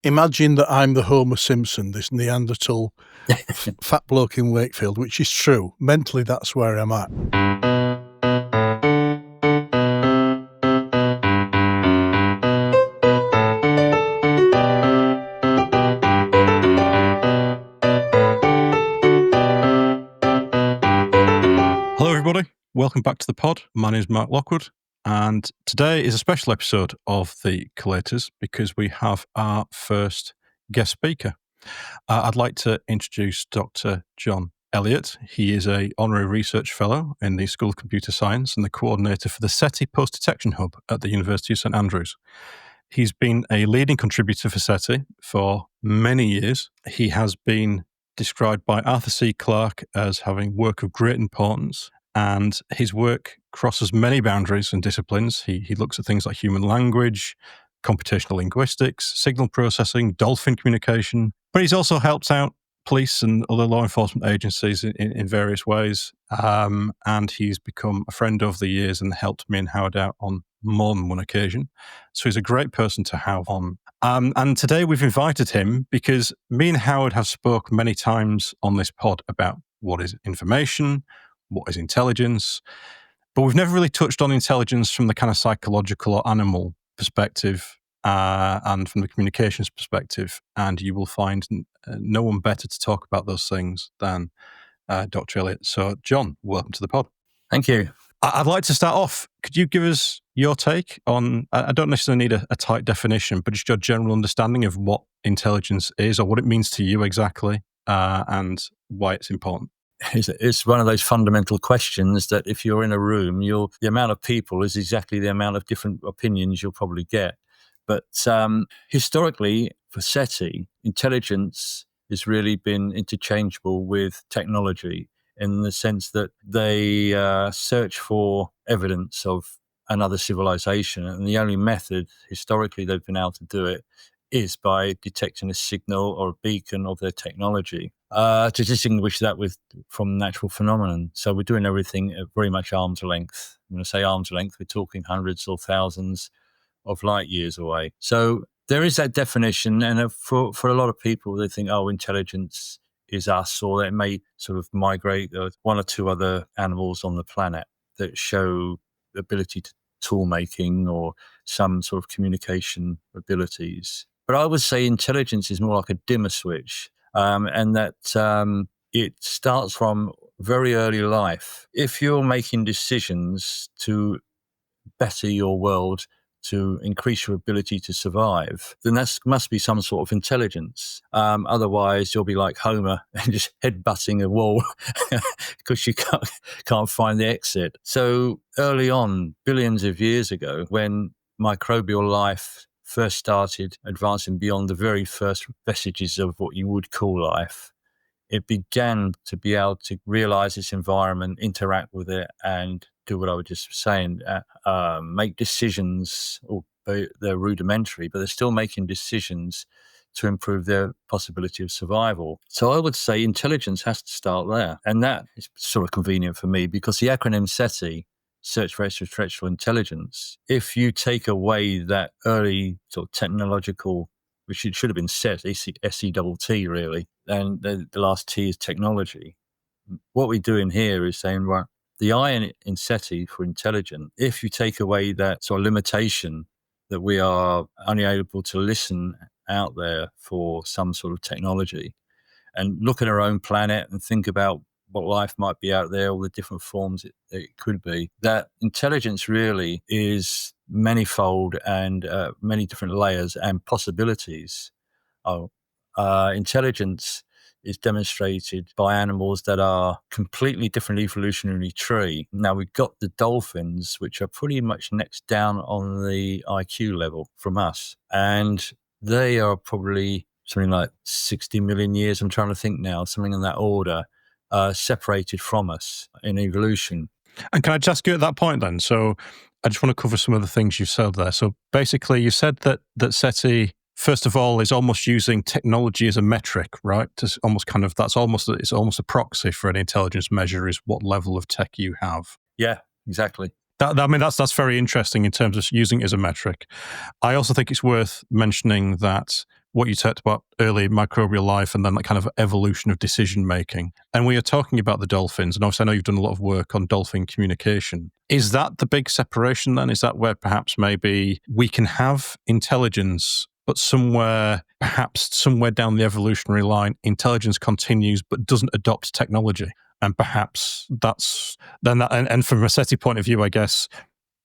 Imagine that I'm the Homer Simpson, this Neanderthal fat bloke in Wakefield, which is true. Mentally, that's where I'm at. Hello, everybody. Welcome back to the pod. My name is Mark Lockwood, and today is a special episode of the Collators because we have our first guest speaker. I'd like to introduce Dr. John Elliott. He is an honorary research fellow in the School of Computer Science and the coordinator for the SETI Post-Detection Hub at the University of St Andrews. He's been a leading contributor for SETI for many years. He has been described by Arthur C. Clarke as having work of great importance, and his work crosses many boundaries and disciplines. He looks at things like human language, computational linguistics, signal processing, dolphin communication, but he's also helped out police and other law enforcement agencies in various ways, and he's become a friend over the years and helped me and Howard out on more than one occasion. So he's a great person to have on. And today we've invited him because me and Howard have spoke many times on this pod about what is information, what is intelligence, but we've never really touched on intelligence from the kind of psychological or animal perspective and from the communications perspective. And you will find no one better to talk about those things than Dr. Elliott. So, John, welcome to the pod. Thank you. I'd like to start off. Could you give us your take on, I don't necessarily need a tight definition, but just your general understanding of what intelligence is or what it means to you exactly and why it's important? It's one of those fundamental questions that if you're in a room, the amount of people is exactly the amount of different opinions you'll probably get. But historically, for SETI, intelligence has really been interchangeable with technology in the sense that they search for evidence of another civilization. And the only method historically they've been able to do it is by detecting a signal or a beacon of their technology to distinguish that from natural phenomenon. So we're doing everything at very much arm's length. When I say arm's length, we're talking hundreds or thousands of light years away. So there is that definition. And for a lot of people, they think, intelligence is us, or it may sort of migrate one or two other animals on the planet that show the ability to tool making or some sort of communication abilities. But I would say intelligence is more like a dimmer switch, and that it starts from very early life. If you're making decisions to better your world, to increase your ability to survive, then that must be some sort of intelligence. Otherwise, you'll be like Homer and just headbutting a wall because you can't find the exit. So early on, billions of years ago, when microbial life first started advancing beyond the very first vestiges of what you would call life, it began to be able to realize its environment, interact with it, and do what I was just saying, make decisions. They're rudimentary, but they're still making decisions to improve their possibility of survival. So I would say intelligence has to start there. And that is sort of convenient for me because the acronym SETI, Search for Extraterrestrial Intelligence, if you take away that early sort of technological, which it should have been SETT really, and the last T is technology. What we're doing here is saying, right, the I in SETI for intelligent, if you take away that sort of limitation that we are only able to listen out there for some sort of technology and look at our own planet and think about what life might be out there, all the different forms it could be, that intelligence really is manifold and many different layers and possibilities. Intelligence is demonstrated by animals that are completely different evolutionary tree. Now, we've got the dolphins, which are pretty much next down on the IQ level from us. And they are probably something like 60 million years, I'm trying to think now, something in that order, separated from us in evolution. And can I just ask you at that point then? So I just want to cover some of the things you've said there. So basically you said that SETI, first of all, is almost using technology as a metric, right? It's almost a proxy for an intelligence measure is what level of tech you have. Yeah, exactly. That's very interesting in terms of using it as a metric. I also think it's worth mentioning that what you talked about earlier, microbial life, and then that kind of evolution of decision making. And we are talking about the dolphins, and obviously I know you've done a lot of work on dolphin communication. Is that the big separation then? Is that where perhaps maybe we can have intelligence, but perhaps somewhere down the evolutionary line, intelligence continues but doesn't adopt technology? And perhaps that's then that, and from a SETI point of view, I guess,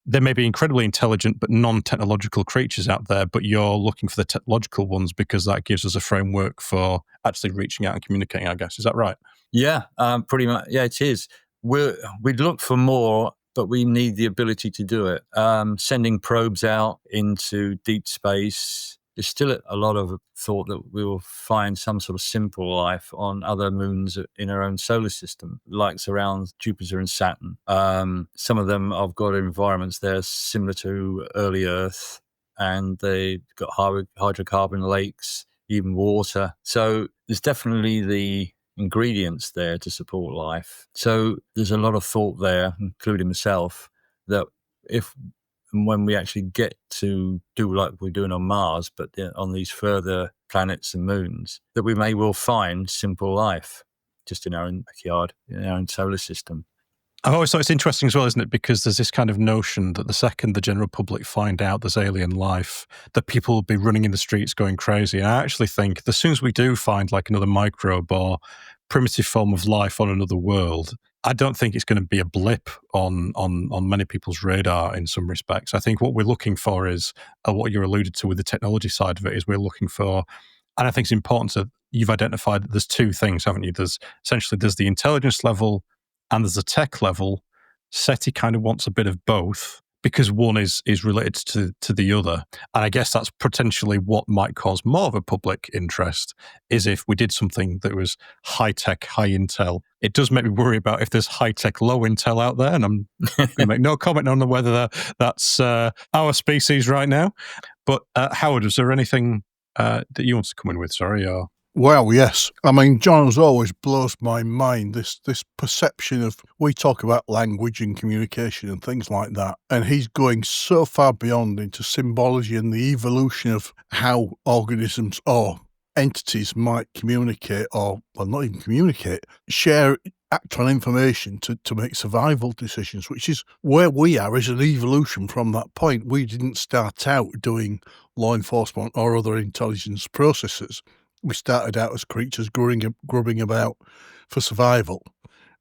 there may be incredibly intelligent but non-technological creatures out there, but you're looking for the technological ones because that gives us a framework for actually reaching out and communicating, I guess. Is that right? Yeah, pretty much. Yeah, it is. We'd look for more, but we need the ability to do it. Sending probes out into deep space, there's still a lot of thought that we will find some sort of simple life on other moons in our own solar system, like around Jupiter and Saturn. Some of them have got environments there similar to early Earth, and they've got hydrocarbon lakes, even water. So there's definitely the ingredients there to support life. So there's a lot of thought there, including myself, that if and when we actually get to do like we're doing on Mars, but on these further planets and moons, that we may well find simple life just in our own backyard, in our own solar system. I've always thought it's interesting as well, isn't it? Because there's this kind of notion that the second the general public find out there's alien life, that people will be running in the streets going crazy. And I actually think as soon as we do find like another microbe or primitive form of life on another world, I don't think it's going to be a blip on many people's radar in some respects. I think what we're looking for is, what you alluded to with the technology side of it, is we're looking for, and I think it's important that you've identified that there's two things, haven't you? There's the intelligence level and there's a tech level. SETI kind of wants a bit of both, because one is related to the other. And I guess that's potentially what might cause more of a public interest, is if we did something that was high-tech, high intel. It does make me worry about if there's high-tech, low intel out there, and I'm going to make no comment on whether that's our species right now. But Howard, is there anything that you want to come in with, sorry? Or... Well, yes. I mean, John, as always, blows my mind, this perception of, we talk about language and communication and things like that, and he's going so far beyond into symbology and the evolution of how organisms or entities might communicate, or, well, not even communicate, share actual information to make survival decisions, which is where we are as an evolution from that point. We didn't start out doing law enforcement or other intelligence processes. We started out as creatures grubbing about for survival,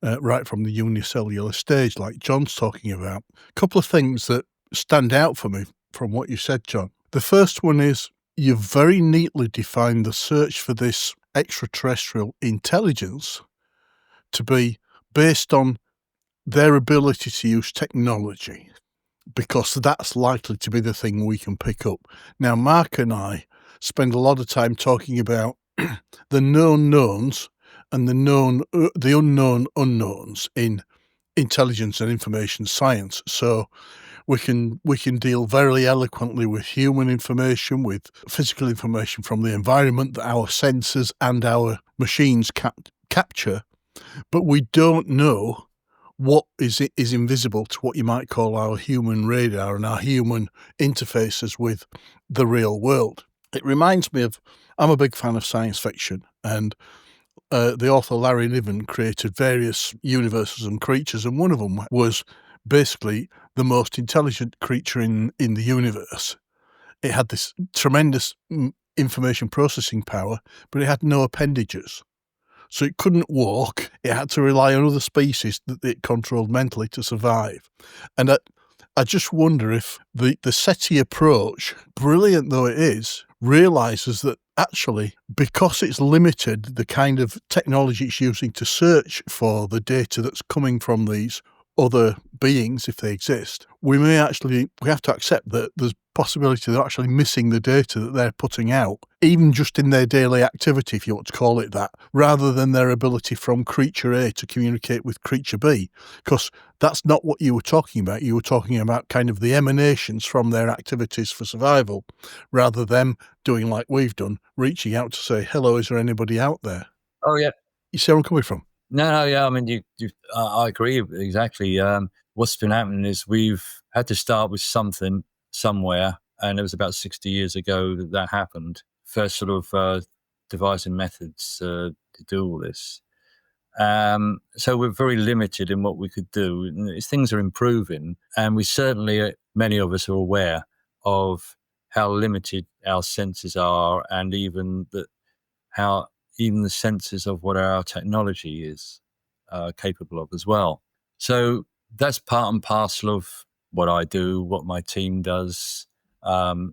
right from the unicellular stage, like John's talking about. A couple of things that stand out for me from what you said, John. The first one is, you very neatly defined the search for this extraterrestrial intelligence to be based on their ability to use technology, because that's likely to be the thing we can pick up. Now, Mark and I spend a lot of time talking about the known knowns and the unknown unknowns in intelligence and information science. So we can deal very eloquently with human information, with physical information from the environment that our sensors and our machines capture, but we don't know what is invisible to what you might call our human radar and our human interfaces with the real world. It reminds me of, I'm a big fan of science fiction, and the author Larry Niven created various universes and creatures, and one of them was basically the most intelligent creature in the universe. It had this tremendous information processing power, but it had no appendages. So it couldn't walk. It had to rely on other species that it controlled mentally to survive. And I just wonder if the SETI approach, brilliant though it is, realises that actually, because it's limited the kind of technology it's using to search for the data that's coming from these other beings, if they exist, we have to accept that there's possibility they're actually missing the data that they're putting out, even just in their daily activity, if you want to call it that, rather than their ability from creature A to communicate with creature B, because that's not what you were talking about. You were talking about kind of the emanations from their activities for survival, rather than doing like we've done, reaching out to say, hello, is there anybody out there? Oh, yeah. You see where I'm coming from? No, yeah. I mean, I agree exactly. what's been happening is we've had to start with something somewhere, and it was about 60 years ago that happened. First sort of devising methods to do all this. So we're very limited in what we could do. Things are improving, and we certainly, many of us are aware of how limited our senses are, and even how even the senses of what our technology is capable of as well. So that's part and parcel of what I do, what my team does,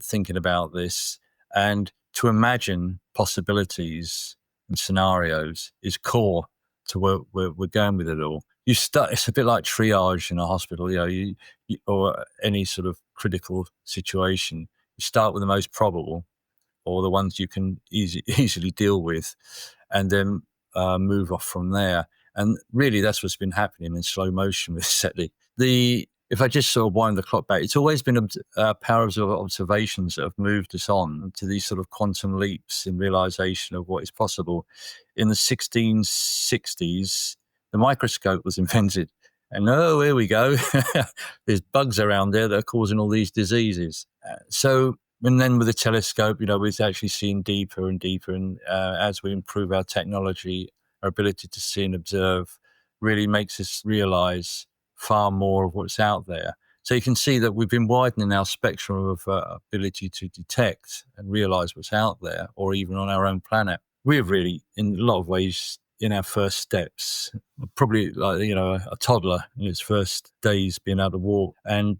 thinking about this, and to imagine possibilities and scenarios is core to where we're going with it all. You start; it's a bit like triage in a hospital, you or any sort of critical situation. You start with the most probable, or the ones you can easily deal with, and then move off from there. And really, that's what's been happening in slow motion with SETI. If I just sort of wind the clock back, it's always been powers of observations that have moved us on to these sort of quantum leaps in realization of what is possible. In the 1660s, the microscope was invented. And here we go. There's bugs around there that are causing all these diseases. And then with the telescope, we're actually seeing deeper and deeper. And as we improve our technology, our ability to see and observe really makes us realize far more of what's out there. So you can see that we've been widening our spectrum of ability to detect and realize what's out there, or even on our own planet. We're really, in a lot of ways, in our first steps, probably like, a toddler in its first days being able to walk. And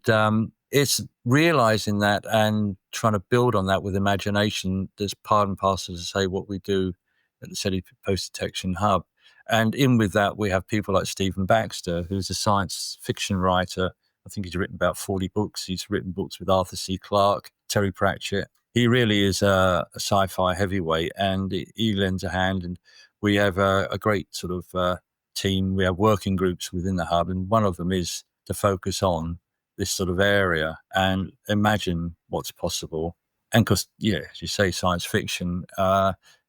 it's realizing that and trying to build on that with imagination that's part and parcel to say what we do at the SETI Post-Detection Hub. And in with that, we have people like Stephen Baxter, who's a science fiction writer. I think he's written about 40 books. He's written books with Arthur C. Clarke, Terry Pratchett. He really is a sci-fi heavyweight, and he lends a hand. And we have a great sort of team. We have working groups within the hub, and one of them is to focus on this sort of area and imagine what's possible. And because, as you say, science fiction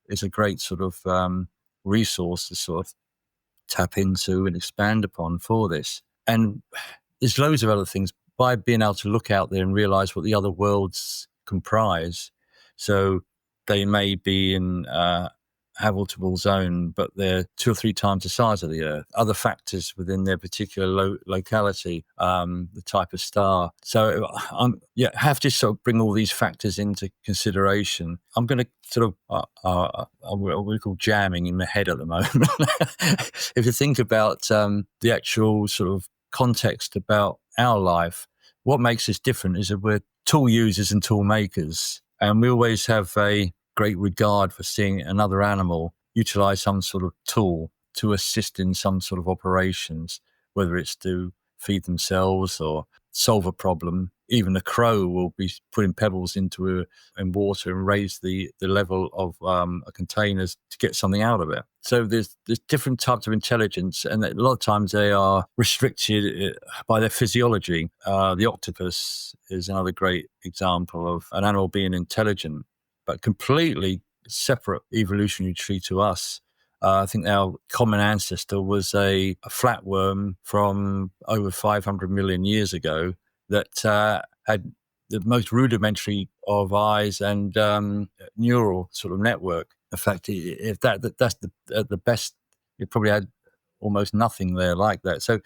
is a great sort of resource to sort of tap into and expand upon for this. And there's loads of other things by being able to look out there and realize what the other worlds comprise. So they may be in habitable zone, but they're 2 or 3 times the size of the Earth. Other factors within their particular locality, the type of star. So have to sort of bring all these factors into consideration. I'm going to sort of what we call jamming in my head at the moment. If you think about the actual sort of context about our life, what makes us different is that we're tool users and tool makers, and we always have a great regard for seeing another animal utilize some sort of tool to assist in some sort of operations, whether it's to feed themselves or solve a problem. Even a crow will be putting pebbles in water and raise the level of a containers to get something out of it. So there's different types of intelligence, and a lot of times they are restricted by their physiology. The octopus is another great example of an animal being intelligent, but completely separate evolutionary tree to us. I think our common ancestor was a flatworm from over 500 million years ago that had the most rudimentary of eyes and neural sort of network. In fact, if that's the best, you probably had almost nothing there like that. So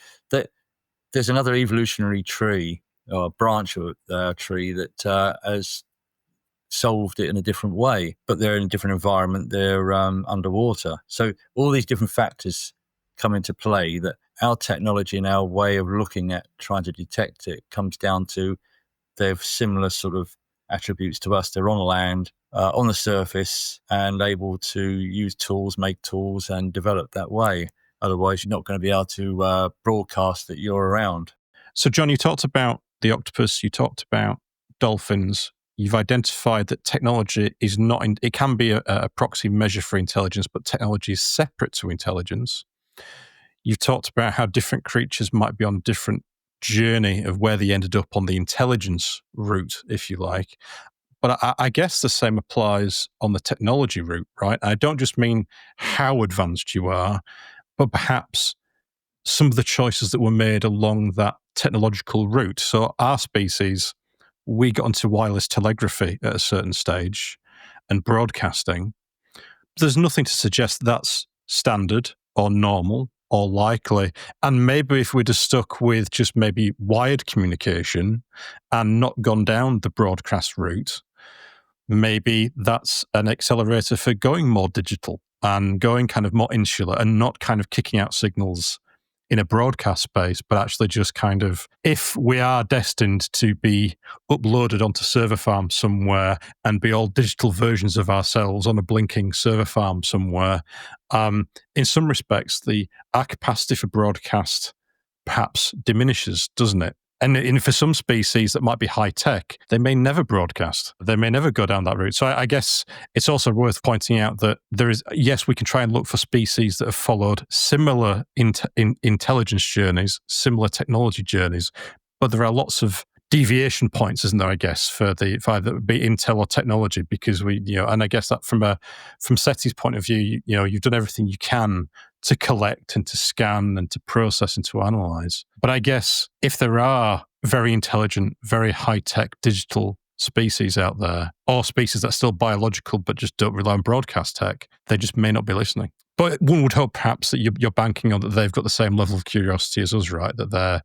there's another evolutionary tree or branch of tree that has solved it in a different way, but they're in a different environment. They're underwater. So all these different factors come into play that our technology and our way of looking at trying to detect it comes down to they have similar sort of attributes to us. They're on land, on the surface, and able to use tools, make tools, and develop that way. Otherwise, you're not going to be able to broadcast that you're around. So, John, you talked about the octopus, you talked about dolphins. You've identified that technology is not, it can be a proxy measure for intelligence, but technology is separate to intelligence. You've talked about how different creatures might be on a different journey of where they ended up on the intelligence route, if you like. But I guess the same applies on the technology route, right? I don't just mean how advanced you are, but perhaps some of the choices that were made along that technological route. So our species, we got onto wireless telegraphy at a certain stage and broadcasting. There's nothing to suggest that's standard or normal or likely. And maybe if we'd have stuck with just maybe wired communication and not gone down the broadcast route, maybe that's an accelerator for going more digital and going kind of more insular and not kind of kicking out signals in a broadcast space, but actually just kind of, if we are destined to be uploaded onto server farm somewhere and be all digital versions of ourselves on a blinking server farm somewhere, in some respects, our capacity for broadcast perhaps diminishes, doesn't it? And for some species that might be high tech, they may never broadcast. They may never go down that route. So I guess it's also worth pointing out that there is, yes, we can try and look for species that have followed similar intelligence journeys, similar technology journeys, but there are lots of deviation points, isn't there? I guess for either be intel or technology, because and I guess that from SETI's point of view, you've done everything you can to collect and to scan and to process and to analyze. But I guess if there are very intelligent, very high-tech digital species out there, or species that are still biological but just don't rely on broadcast tech, they just may not be listening. But one would hope perhaps that you're banking on that they've got the same level of curiosity as us, right? That they're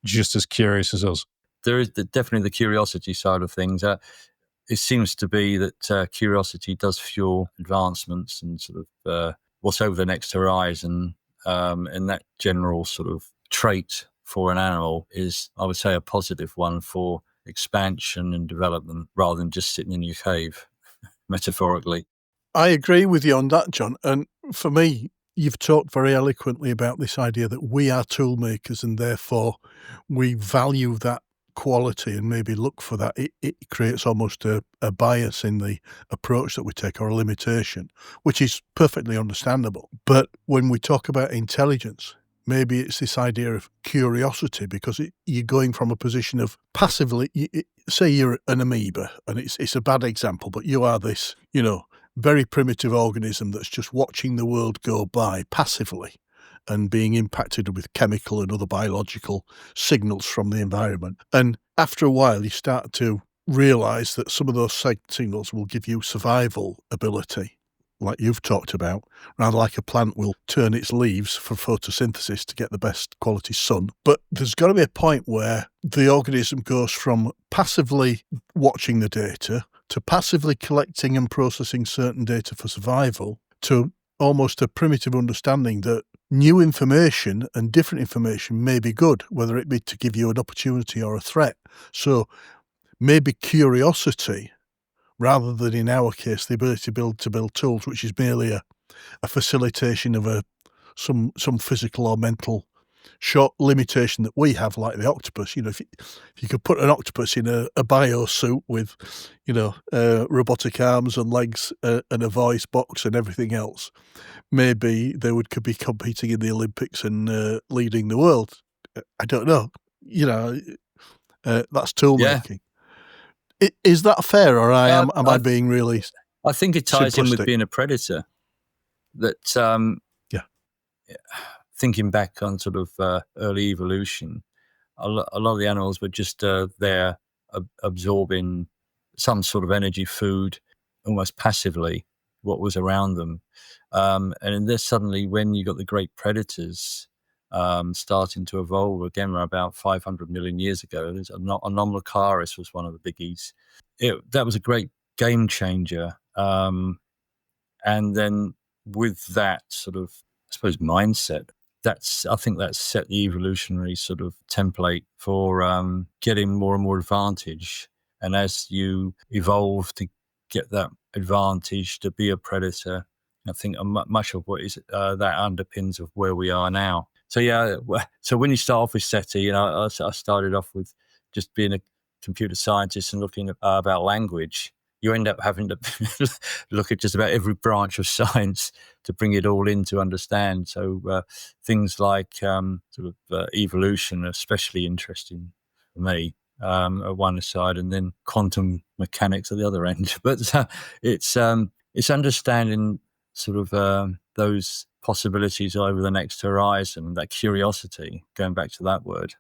just as curious as us. There is definitely the curiosity side of things. It seems to be that curiosity does fuel advancements and sort of what's over the next horizon, and that general sort of trait for an animal is, I would say, a positive one for expansion and development rather than just sitting in your cave, metaphorically. I agree with you on that, John. And for me, you've talked very eloquently about this idea that we are tool makers and therefore we value that quality and maybe look for that. It creates almost a bias in the approach that we take, or a limitation, which is perfectly understandable. But when we talk about intelligence, maybe it's this idea of curiosity, because you're going from a position of passively, say you're an amoeba, and it's a bad example, but you are this, very primitive organism that's just watching the world go by passively and being impacted with chemical and other biological signals from the environment. And after a while, you start to realise that some of those signals will give you survival ability, like you've talked about, rather like a plant will turn its leaves for photosynthesis to get the best quality sun. But there's got to be a point where the organism goes from passively watching the data to passively collecting and processing certain data for survival to almost a primitive understanding that new information and different information may be good, whether it be to give you an opportunity or a threat. So maybe curiosity, rather than in our case the ability to build tools, which is merely a facilitation of some physical or mental short limitation that we have, like the octopus. If you could put an octopus in a bio suit with robotic arms and legs and a voice box and everything else, maybe they could be competing in the Olympics and leading the world. I don't know. That's tool making. Is that fair, or am I being really I think it ties in with simplistic? being a predator. That thinking back on sort of early evolution, a lot of the animals were just there absorbing some sort of energy, food, almost passively, what was around them. And then suddenly, when you got the great predators starting to evolve again, about 500 million years ago, there's Anomalocaris was one of the biggies. That was a great game changer. And then with that sort of, I suppose, mindset, I think that's set the evolutionary sort of template for getting more and more advantage. And as you evolve to get that advantage to be a predator, I think much of what is that underpins of where we are now. So so when you start off with SETI, I started off with just being a computer scientist and looking about language. You end up having to look at just about every branch of science to bring it all in to understand. So things like evolution are especially interesting for me at one side, and then quantum mechanics at the other end. But it's understanding sort of those possibilities over the next horizon, that curiosity, going back to that word.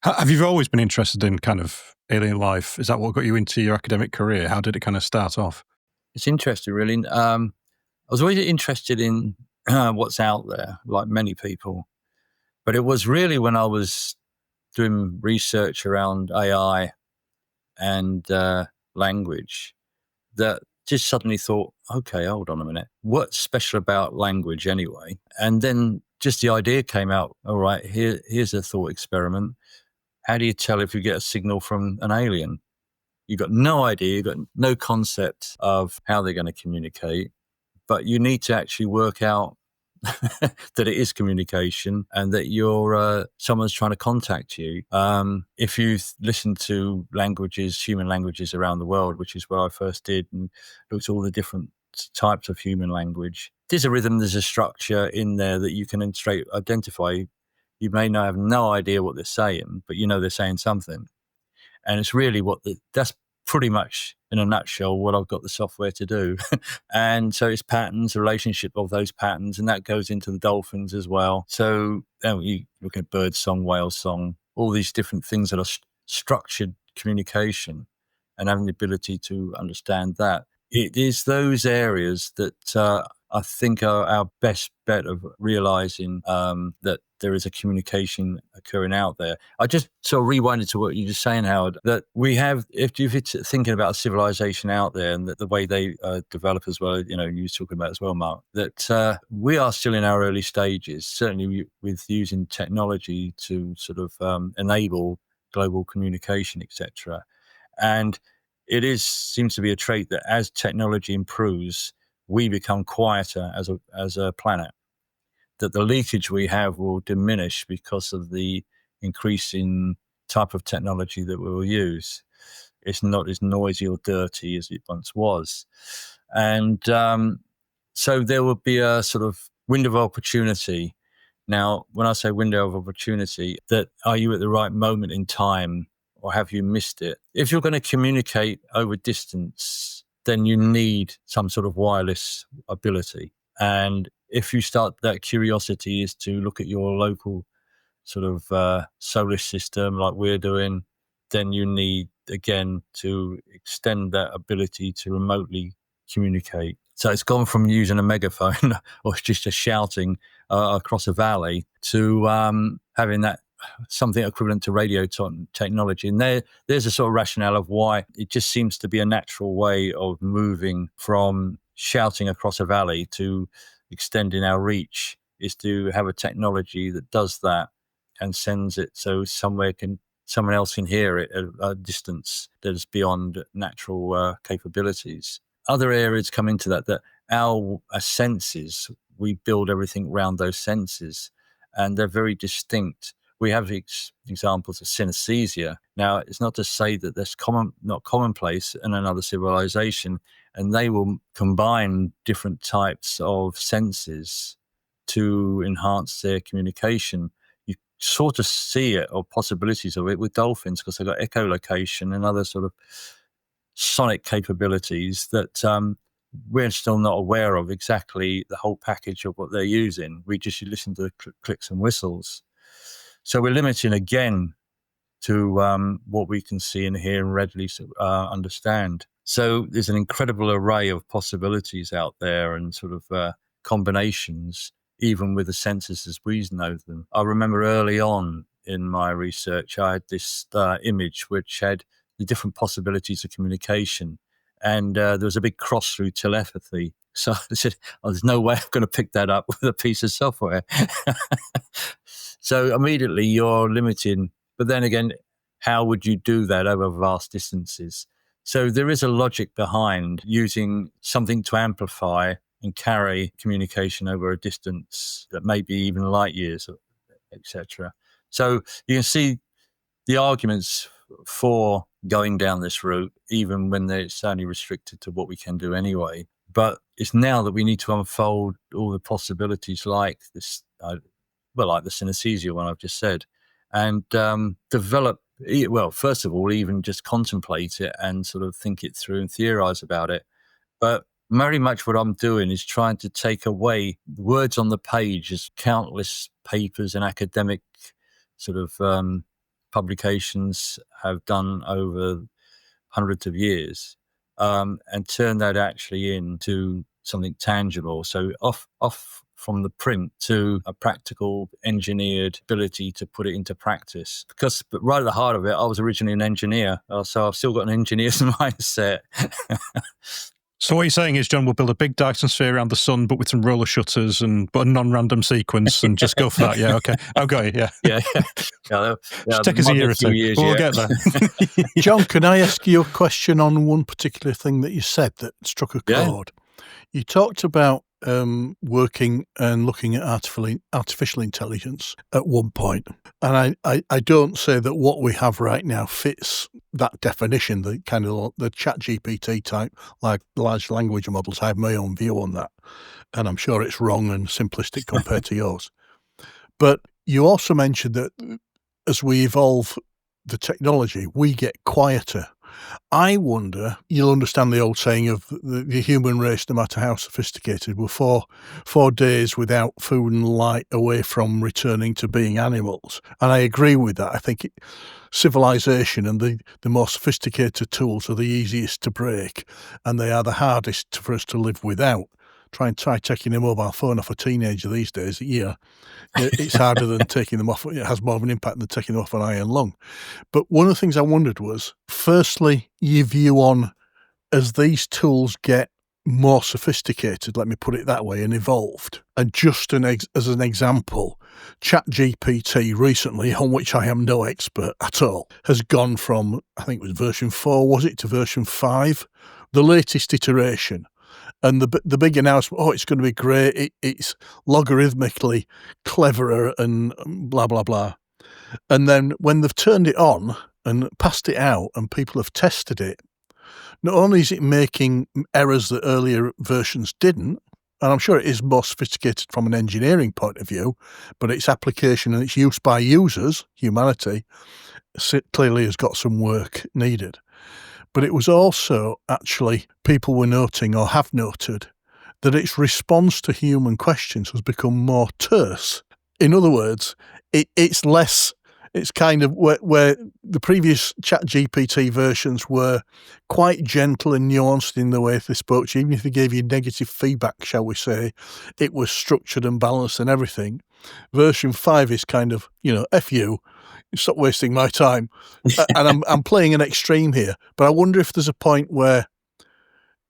Have you always been interested in kind of alien life? Is that what got you into your academic career? How did it kind of start off? It's interesting, really. I was always interested in what's out there, like many people. But it was really when I was doing research around AI and language that just suddenly thought, okay, hold on a minute. What's special about language anyway? And then just the idea came out, all right, here's a thought experiment. How do you tell if you get a signal from an alien? You've got no idea, you've got no concept of how they're going to communicate, but you need to actually work out that it is communication and that you're someone's trying to contact you. If you listen to human languages around the world, which is where I first did, and looked at all the different types of human language, there's a rhythm, there's a structure in there that you can straight identify. You may not have no idea what they're saying, but you know they're saying something. And it's really that's pretty much in a nutshell what I've got the software to do. And so it's patterns, the relationship of those patterns, and that goes into the dolphins as well. So you look at bird song, whale song, all these different things that are structured communication and having the ability to understand that. It is those areas that I think are our best bet of realizing that there is a communication occurring out there. I just sort of rewinded to what you were saying, Howard, that we have, if you're thinking about a civilization out there and the way they develop as well, you were talking about as well, Mark, that we are still in our early stages, certainly with using technology to sort of enable global communication, etc. And it seems to be a trait that as technology improves, we become quieter as a planet, that the leakage we have will diminish because of the increasing type of technology that we will use. It's not as noisy or dirty as it once was. And so there will be a sort of window of opportunity. Now, when I say window of opportunity, that are you at the right moment in time or have you missed it? If you're going to communicate over distance, then you need some sort of wireless ability. And if you start, that curiosity is to look at your local sort of solar system like we're doing, then you need, again, to extend that ability to remotely communicate. So it's gone from using a megaphone or just a shouting across a valley to having that something equivalent to radio technology. And there's a sort of rationale of why it just seems to be a natural way of moving from shouting across a valley to extending our reach, is to have a technology that does that and sends it so someone else can hear it at a distance that is beyond natural capabilities. Other areas come into that our senses, we build everything around those senses, and they're very distinct. We have examples of synesthesia. Now, it's not to say that that's not commonplace in another civilization, and they will combine different types of senses to enhance their communication. You sort of see it, or possibilities of it, with dolphins, because they've got echolocation and other sort of sonic capabilities that we're still not aware of exactly the whole package of what they're using. We just listen to the clicks and whistles. So we're limiting again to what we can see and hear and readily understand. So there's an incredible array of possibilities out there and sort of combinations, even with the senses as we know them. I remember early on in my research, I had this image which had the different possibilities of communication. And there was a big cross through telepathy. So I said, there's no way I'm going to pick that up with a piece of software. So immediately you're limiting. But then again, how would you do that over vast distances? So there is a logic behind using something to amplify and carry communication over a distance that may be even light years, etc. So you can see the arguments for going down this route, even when it's only restricted to what we can do anyway. But it's now that we need to unfold all the possibilities like this, like the synesthesia one I've just said, and develop, well, first of all, even just contemplate it and sort of think it through and theorize about it. But very much what I'm doing is trying to take away words on the page, as countless papers and academic sort of publications have done over hundreds of years, and turn that actually into something tangible. So off from the print to a practical engineered ability to put it into practice. Because right at the heart of it, I was originally an engineer, so I've still got an engineer's mindset. So what you're saying is, John, we'll build a big Dyson sphere around the sun, but with some roller shutters but a non-random sequence, and just go for that. Yeah, okay. I've got it, yeah. Yeah. Just take us a year or two. Years, we'll get there. John, can I ask you a question on one particular thing that you said that struck a chord? You talked about working and looking at artificial intelligence at one point. And I don't say that what we have right now fits that definition, the kind of the ChatGPT type, like large language models. I have my own view on that. And I'm sure it's wrong and simplistic compared to yours. But you also mentioned that as we evolve the technology, we get quieter. I wonder, you'll understand the old saying of the human race, no matter how sophisticated, we're four days without food and light away from returning to being animals. And I agree with that. I think civilization and the more sophisticated tools are the easiest to break, and they are the hardest for us to live without. Try taking a mobile phone off a teenager these days, it's harder than taking them off. It has more of an impact than taking them off an iron lung. But one of the things I wondered was, firstly, your view on, as these tools get more sophisticated, let me put it that way, and evolved. And just as an example, ChatGPT recently, on which I am no expert at all, has gone from, I think it was version 4, was it, to version 5, the latest iteration. And the big announcement, it's going to be great. It's logarithmically cleverer and blah, blah, blah. And then when they've turned it on and passed it out and people have tested it, not only is it making errors that earlier versions didn't, and I'm sure it is more sophisticated from an engineering point of view, but its application and its use by users, humanity, clearly has got some work needed. But it was also actually, people were noting or have noted that its response to human questions has become more terse. In other words, it's less, it's kind of where the previous ChatGPT versions were quite gentle and nuanced in the way they spoke to you. Even if they gave you negative feedback, shall we say, it was structured and balanced and everything. Version 5 is kind of, F you. Stop wasting my time. And I'm playing an extreme here, but I wonder if there's a point where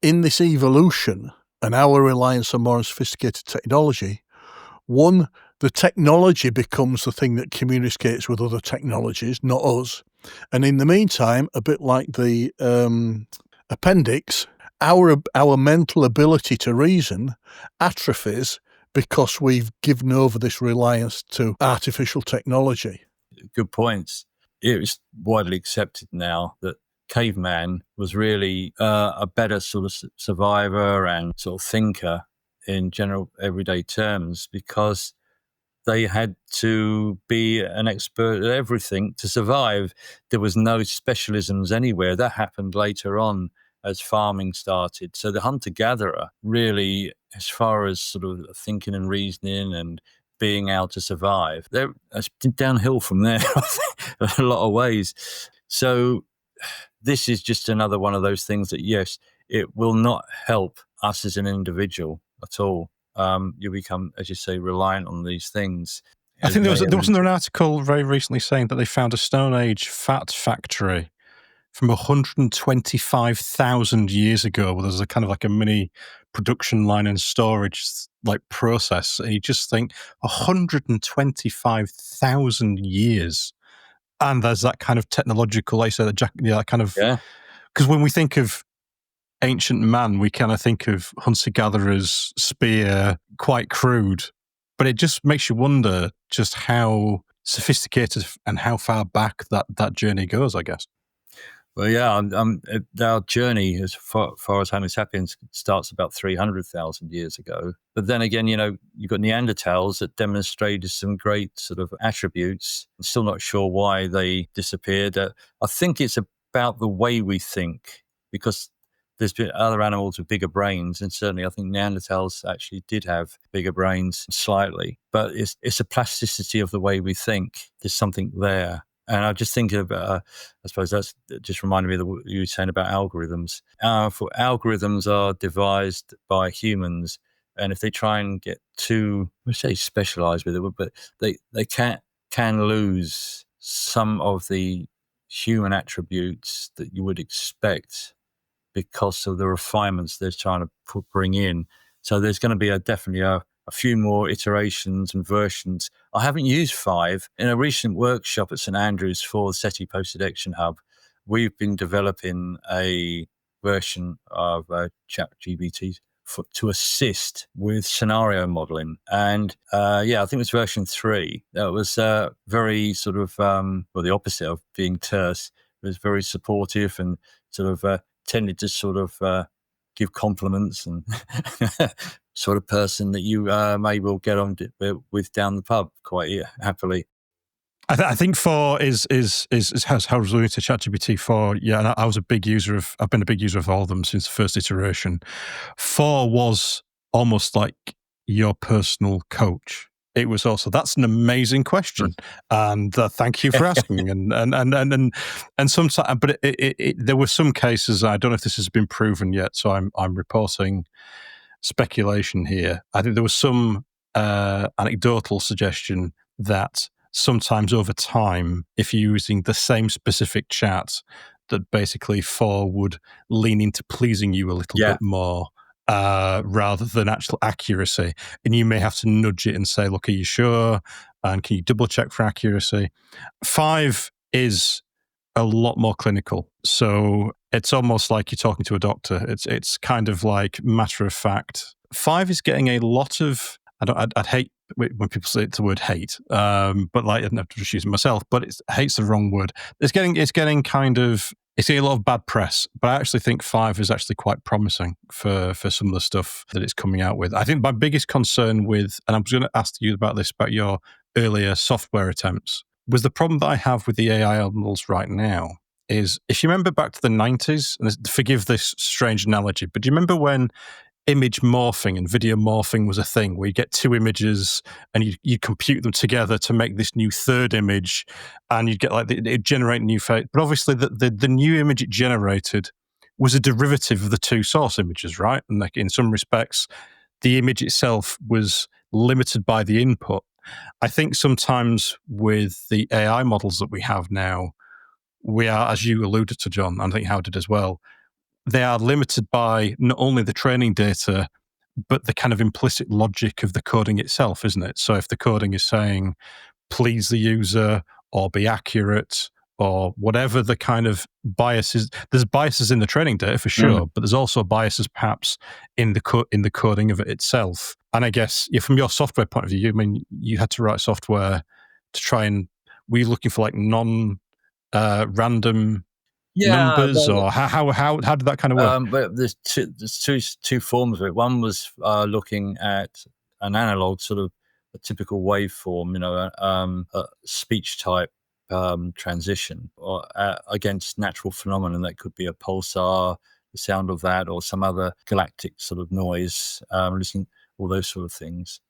in this evolution and our reliance on more sophisticated technology, one, the technology becomes the thing that communicates with other technologies, not us. And in the meantime, a bit like the appendix, our mental ability to reason atrophies because we've given over this reliance to artificial technology. Good points. It was widely accepted now that caveman was really a better sort of survivor and sort of thinker in general everyday terms, because they had to be an expert at everything to survive. There was no specialisms anywhere. That happened later on as farming started. So the hunter-gatherer really, as far as sort of thinking and reasoning and being able to survive, it's downhill from there in a lot of ways. So this is just another one of those things that, yes, it will not help us as an individual at all. You become, as you say, reliant on these things. I think wasn't there an article very recently saying that they found a Stone Age fat factory from 125,000 years ago, where there's a kind of like a mini production line and storage like process. And you just think 125,000 years. And there's that kind of technological, like I said, that kind of, because when we think of ancient man, we kind of think of hunter-gatherers, spear, quite crude. But it just makes you wonder just how sophisticated and how far back that journey goes, I guess. Well, yeah, our journey as far as Homo sapiens starts about 300,000 years ago. But then again, you've got Neanderthals that demonstrated some great sort of attributes. I'm still not sure why they disappeared. I think it's about the way we think, because there's been other animals with bigger brains, and certainly I think Neanderthals actually did have bigger brains slightly. But it's a plasticity of the way we think. There's something there. And I'm just thinking about, I suppose that's just reminded me of what you were saying about algorithms. For algorithms are devised by humans, and if they try and get too, I say specialized with it, but they can lose some of the human attributes that you would expect because of the refinements they're trying to bring in. So there's going to be definitely a few more iterations and versions. I haven't used 5. In a recent workshop at St Andrews for the SETI Post-Detection Hub, we've been developing a version of ChatGPT to assist with scenario modeling. And I think it was version 3. That was very sort of, the opposite of being terse. It was very supportive and sort of tended to sort of give compliments and sort of person that you may well get on with down the pub quite happily. I think 4 is how related to ChatGPT 4. Yeah, and I've been a big user of all of them since the first iteration. 4 was almost like your personal coach. It was also, that's an amazing question, and thank you for asking. and sometimes, but there were some cases. I don't know if this has been proven yet, so I'm reporting speculation here. I think there was some anecdotal suggestion that sometimes over time, if you're using the same specific chat, that basically 4 would lean into pleasing you a little bit more. Rather than actual accuracy. And you may have to nudge it and say, look, are you sure? And can you double check for accuracy? 5 is a lot more clinical. So it's almost like you're talking to a doctor. It's kind of like matter of fact. 5 is getting a lot of, I'd hate when people say it's the word hate, but like, I'm just using myself, but hate's the wrong word. It's getting a lot of bad press, but I actually think 5 is actually quite promising for some of the stuff that it's coming out with. I think my biggest concern with, and I was going to ask you about this, about your earlier software attempts, was the problem that I have with the AI models right now is, if you remember back to the 90s, and forgive this strange analogy, but do you remember when image morphing and video morphing was a thing, where you get 2 images and you compute them together to make this new third image, and you'd get like it generate new face. But obviously the new image it generated was a derivative of the 2 source images, right? And like in some respects, the image itself was limited by the input. I think sometimes with the AI models that we have now, we are, as you alluded to, John, and I think Howard did as well, they are limited by not only the training data, but the kind of implicit logic of the coding itself, isn't it? So if the coding is saying, please the user, or be accurate, or whatever the kind of biases, there's biases in the training data for sure, but there's also biases perhaps in the coding of it itself. And I guess from your software point of view, I mean, you had to write software to try and, were you looking for like non-random numbers, or how did that kind of work? But there's two forms of it. One was looking at an analog, sort of a typical waveform, a speech type transition, or against natural phenomenon. That could be a pulsar, the sound of that, or some other galactic sort of noise, listening, all those sort of things.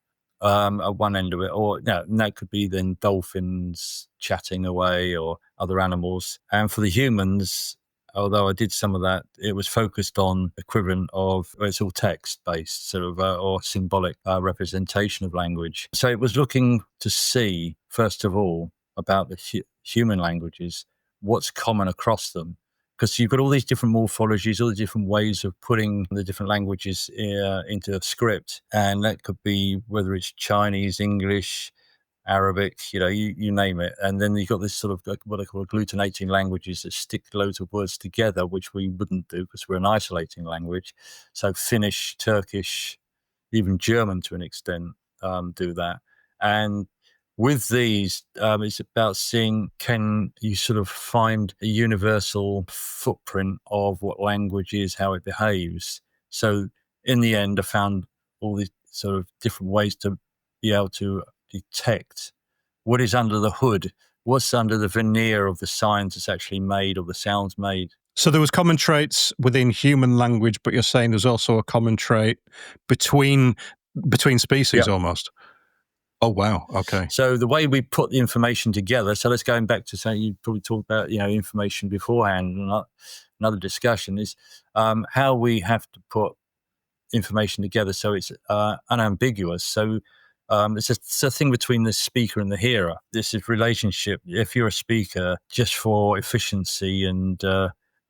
At one end of it, or and that could be then dolphins chatting away or other animals. And for the humans, although I did some of that, it was focused on equivalent of, it's all text based, sort of, or symbolic representation of language. So it was looking to see, first of all, about the human languages, what's common across them. Because you've got all these different morphologies, all the different ways of putting the different languages into a script. And that could be whether it's Chinese, English, Arabic, you name it. And then you've got this sort of what I call agglutinating languages that stick loads of words together, which we wouldn't do because we're an isolating language. So Finnish, Turkish, even German to an extent do that. And with these, it's about seeing, can you sort of find a universal footprint of what language is, how it behaves. So in the end, I found all these sort of different ways to be able to detect what is under the hood, what's under the veneer of the signs that's actually made, or the sounds made. So there was common traits within human language, but you're saying there's also a common trait between species almost. Oh, wow. Okay. So the way we put the information together, so let's go back to saying you probably talked about, information beforehand, and another discussion is how we have to put information together so it's unambiguous. So it's a thing between the speaker and the hearer. This is relationship. If you're a speaker, just for efficiency and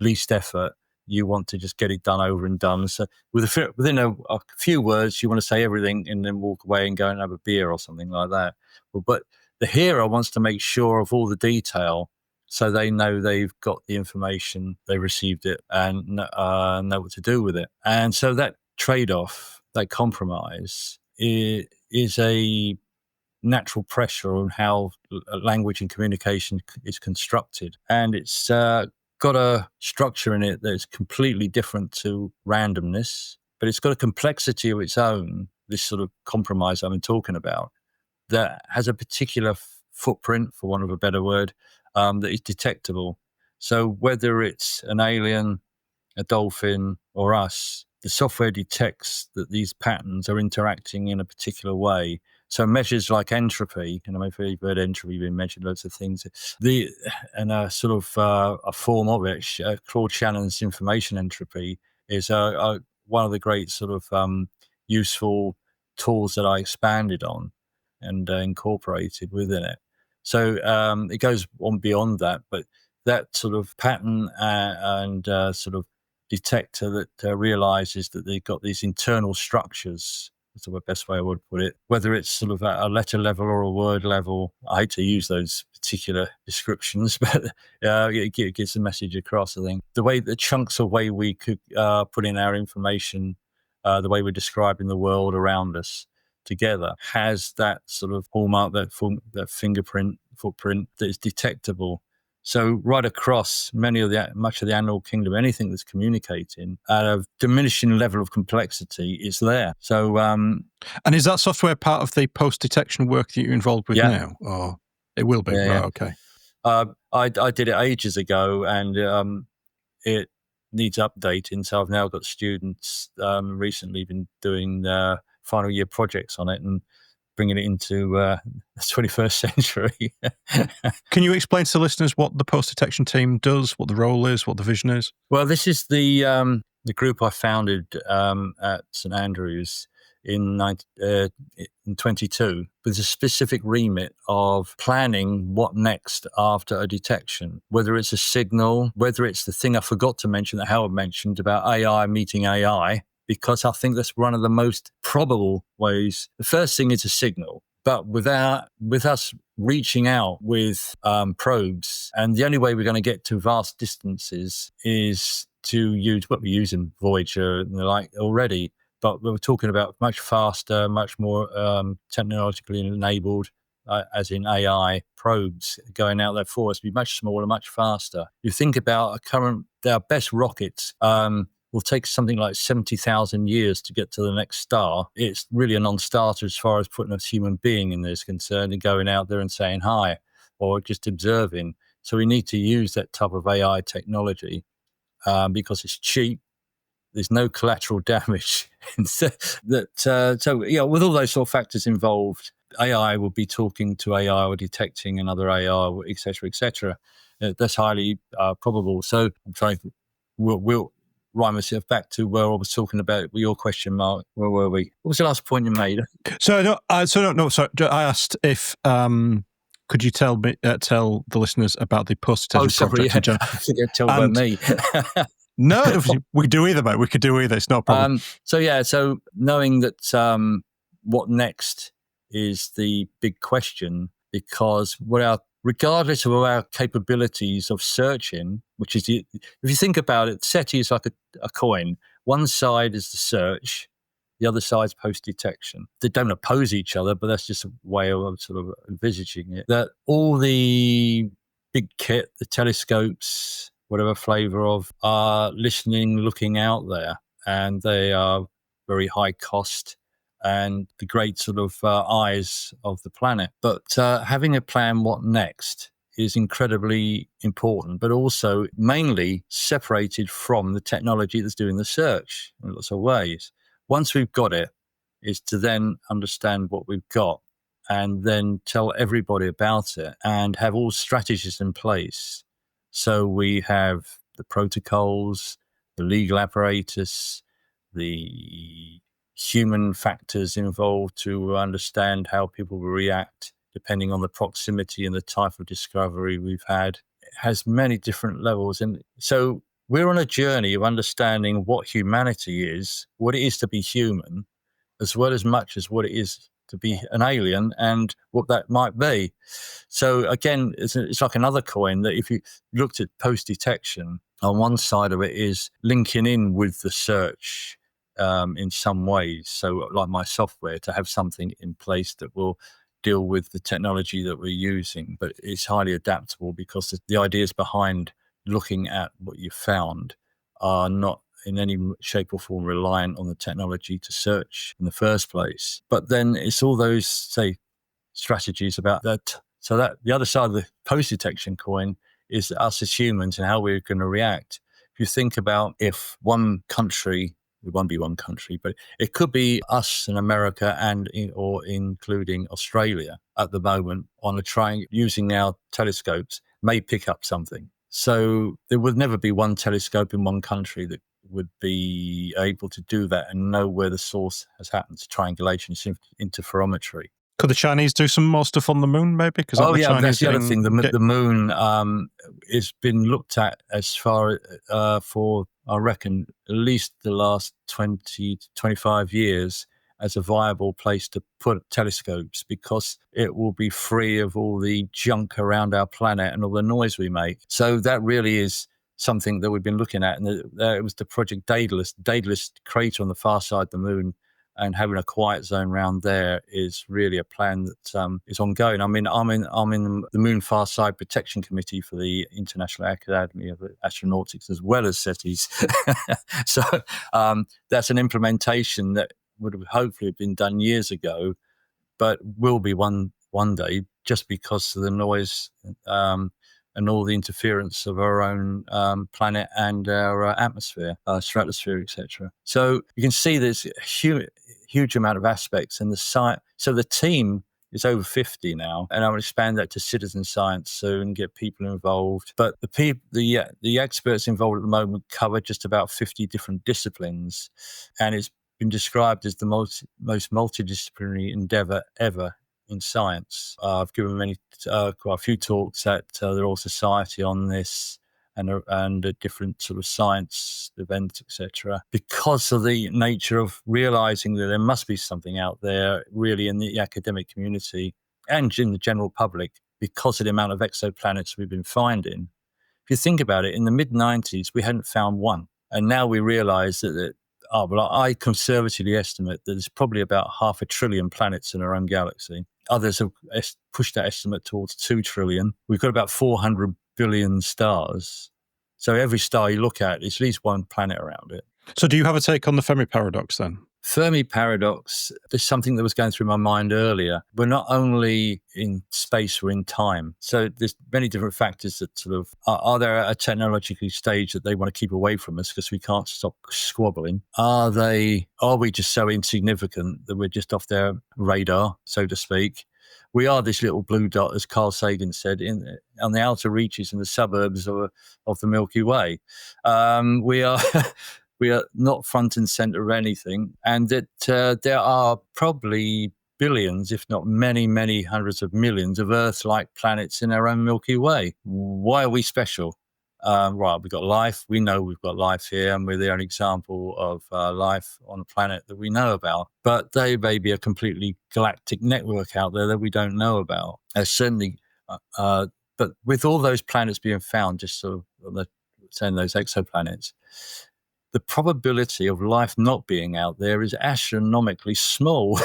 least effort, you want to just get it done over and done. So within a few words, you want to say everything and then walk away and go and have a beer or something like that. But the hearer wants to make sure of all the detail, so they know they've got the information, they received it, and know what to do with it. And so that trade-off, that compromise, is a natural pressure on how language and communication is constructed. And it's got a structure in it that is completely different to randomness, but it's got a complexity of its own, this sort of compromise I've been talking about, that has a particular footprint, for want of a better word, that is detectable. So whether it's an alien, a dolphin, or us, the software detects that these patterns are interacting in a particular way. So measures like entropy, and I've heard entropy being measured, loads of things. And a sort of a form of it, Claude Shannon's information entropy, is one of the great sort of useful tools that I expanded on and incorporated within it. So it goes on beyond that, but that sort of pattern and sort of detector that realizes that they've got these internal structures. That's the best way I would put it. Whether it's sort of at a letter level or a word level, I hate to use those particular descriptions, but it gets the message across, I think. The chunks of way we could put in our information, the way we're describing the world around us together, has that sort of hallmark, that fingerprint, footprint that is detectable. So right across much of the animal kingdom, anything that's communicating at a diminishing level of complexity is there. So, and is that software part of the post-detection work that you're involved with now? Or it will be, right? Okay. I did it ages ago, and it needs updating. So I've now got students recently been doing final year projects on it and bringing it into the 21st century. Can you explain to the listeners what the post-detection team does, what the role is, what the vision is? Well, this is the group I founded at St Andrews in 22, with a specific remit of planning what next after a detection, whether it's a signal, whether it's the thing I forgot to mention that Howard mentioned about AI meeting AI, because I think that's one of the most probable ways. The first thing is a signal, but with us reaching out with probes, and the only way we're going to get to vast distances is to use what we use in Voyager and the like already, but we're talking about much faster, much more technologically enabled, as in AI probes going out there for us, be much smaller, much faster. You think about our best rockets will take something like 70,000 years to get to the next star. It's really a non-starter as far as putting a human being in there is concerned and going out there and saying hi or just observing. So we need to use that type of AI technology because it's cheap. There's no collateral damage. So with all those sort of factors involved, AI will be talking to AI or detecting another AI, et cetera, et cetera. That's highly probable. So I'm trying to, we'll rhyme myself back to where I was talking about your question, Mark. Where were we? What was the last point you made? Sorry. I asked if could you tell the listeners about the post-detection project in general? I think you'd tell about me. No, we could do either, mate. We could do either. It's not a problem. So knowing that what next is the big question, because regardless of our capabilities of searching, which is if you think about it, SETI is like a coin. One side is the search, the other side's post-detection. They don't oppose each other, but that's just a way of sort of envisaging it. That all the big kit, the telescopes, whatever flavor of, are listening, looking out there, and they are very high cost and the great sort of eyes of the planet. But having a plan what next is incredibly important, but also mainly separated from the technology that's doing the search in lots of ways. Once we've got it, is to then understand what we've got and then tell everybody about it and have all strategies in place. So we have the protocols, the legal apparatus, the human factors involved to understand how people will react depending on the proximity and the type of discovery we've had. It has many different levels. And so we're on a journey of understanding what humanity is, what it is to be human, as well as much as what it is to be an alien and what that might be. So again, it's like another coin that if you looked at post-detection, on one side of it is linking in with the search in some ways. So like my software, to have something in place that will deal with the technology that we're using, but it's highly adaptable because the ideas behind looking at what you found are not in any shape or form reliant on the technology to search in the first place. But then it's all those, say, strategies about that. So that the other side of the post-detection coin is us as humans and how we're going to react. If you think about if one country, it won't be one country, but it could be us in America or including Australia at the moment on using our telescopes may pick up something. So there would never be one telescope in one country that would be able to do that and know where the source has happened. Triangulation, interferometry. Could the Chinese do some more stuff on the moon, maybe? That's the other thing. The moon has been looked at as far for, I reckon, at least the last 20 to 25 years as a viable place to put telescopes because it will be free of all the junk around our planet and all the noise we make. So that really is something that we've been looking at. And it was the Project Daedalus crater on the far side of the moon, and having a quiet zone around there is really a plan that is ongoing. I'm in the Moon Far Side Protection Committee for the International Academy of Astronautics as well as SETI's. So that's an implementation that would have hopefully been done years ago, but will be one day, just because of the noise and all the interference of our own planet and our atmosphere, stratosphere, etc. So you can see there's a huge amount of aspects, and so the team is over 50 now, and I will expand that to citizen science soon, get people involved. But the experts involved at the moment cover just about 50 different disciplines, and it's been described as the most multidisciplinary endeavor ever in science. I've given quite a few talks at the Royal Society on this and a different sort of science events, etc. Because of the nature of realizing that there must be something out there really in the academic community and in the general public because of the amount of exoplanets we've been finding. If you think about it, in the mid-90s, we hadn't found one. And now we realize that I conservatively estimate that there's probably about 500 billion planets in our own galaxy. Others have pushed that estimate towards 2 trillion. We've got about 400 billion stars. So every star you look at, there's at least one planet around it. So do you have a take on the Fermi paradox then? Fermi paradox is something that was going through my mind earlier. We're not only in space, we're in time. So there's many different factors that sort of, are there at a technological stage that they want to keep away from us because we can't stop squabbling? Are we just so insignificant that we're just off their radar, so to speak? We are this little blue dot, as Carl Sagan said, on the outer reaches in the suburbs of the Milky Way. We are... We are not front and center of anything, and that there are probably billions, if not many, many hundreds of millions of Earth-like planets in our own Milky Way. Why are we special? Right, we've got life. We know we've got life here, and we're the only example of life on a planet that we know about. But there may be a completely galactic network out there that we don't know about. Certainly, but with all those planets being found, just sort of saying those exoplanets, the probability of life not being out there is astronomically small.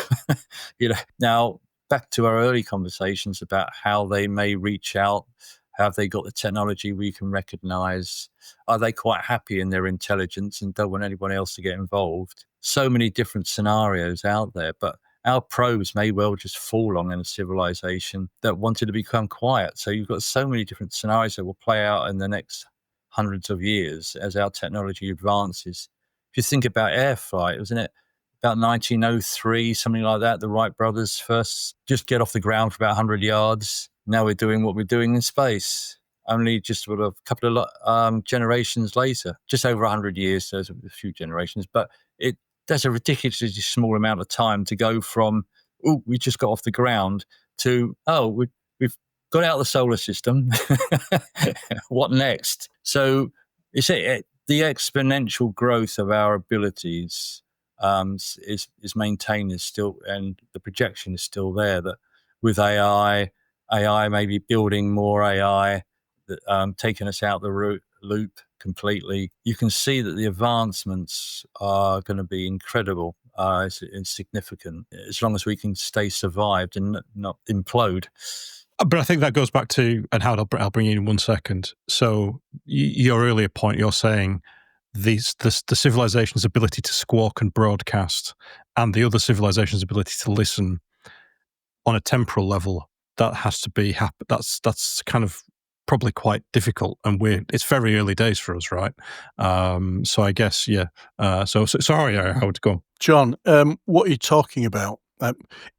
Now, back to our early conversations about how they may reach out, have they got the technology we can recognize? Are they quite happy in their intelligence and don't want anyone else to get involved? So many different scenarios out there, but our probes may well just fall on a civilization that wanted to become quiet. So you've got so many different scenarios that will play out in the next hundreds of years as our technology advances. If you think about air flight, wasn't it? about 1903, something like that. The Wright brothers first just get off the ground for about 100 yards. Now we're doing what we're doing in space. Only just sort of a couple of generations later, just over 100 years, so there's a few generations, but that's a ridiculously small amount of time to go from, oh, we just got off the ground to, oh, we've got out of the solar system. What next? So it's the exponential growth of our abilities is maintained, is still, and the projection is still there that with AI maybe building more AI, that taking us out the loop completely, you can see that the advancements are going to be incredible. It's significant as long as we can stay survived and not implode. But I think that goes back to, and Howard, I'll bring you in 1 second. So your earlier point, you're saying the civilization's ability to squawk and broadcast and the other civilization's ability to listen on a temporal level, that has to be that's kind of probably quite difficult, and it's very early days for us, right? So I guess, yeah. So sorry, Howard, go on. John, what are you talking about?